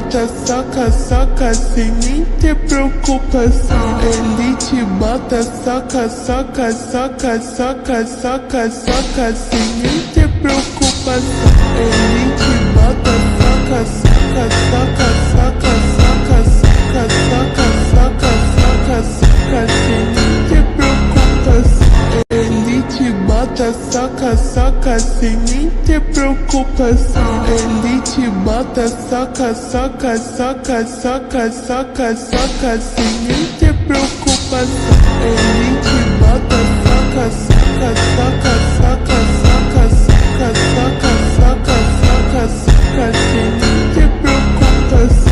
bota, soca, soca, sem nem ter preocupação. Ele te bota, soca, soca, soca, soca, soca, soca, sem nem ter preocupação. Ele te bota, soca, soca, soca, soca, soca, soca, soca, soca, soca, soca, sem nem ter preocupação. Ele te bota, soca, soca, sem nem ter preocupação. Ele te bota, soca, soca, soca, soca, soca, soca, sem nem ter preocupação. Ele te bota, soca, soca, soca, soca, soca, soca, soca, soca, soca, soca, sem nem ter preocupação.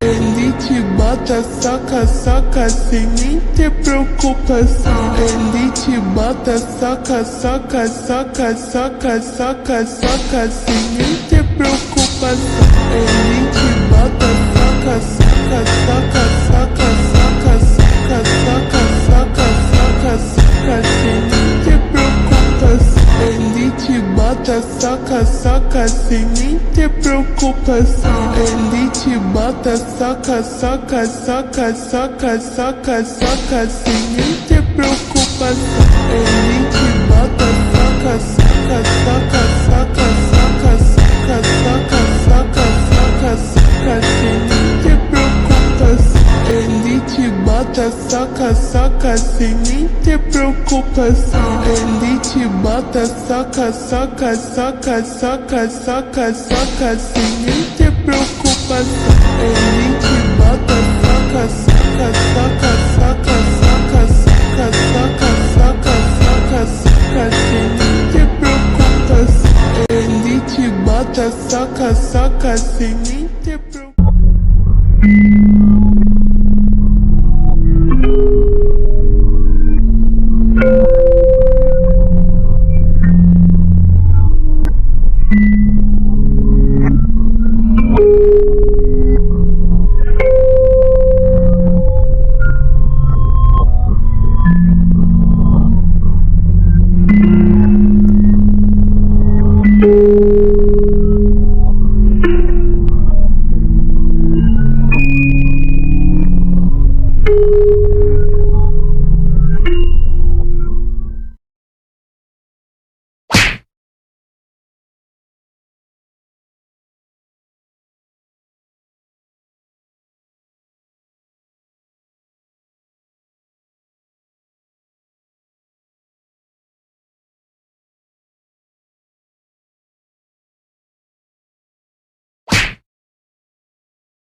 Ele te bota, soca, soca, sem nem ter preocupação. Ele te bota, soca, soca, soca, soca, soca, soca, sem nem ter preocupação. Ele te bota, soca, soca, soca, soca, soca, soca, soca, soca, soca, soca, sem nem ter preocupação. Ele te bota, soca, soca, sem nem ter preocupação. Ele te bota, soca, soca, soca, soca, soca, soca, sem nem ter preocupação. Ele te bota, soca, soca, soca, soca, soca, soca, soca, soca, soca, soca, sem nem ter preocupação. Ele te bota, soca, soca, sem nem ter preocupação. Ele te bota, soca, soca, soca, soca, soca, soca, sem nem ter preocupação. Ele te bota, soca, soca, soca, soca, soca, soca, soca, soca, soca, soca, sem nem ter preocupação. Ele te bota, soca, soca, sem nem ter preocupação.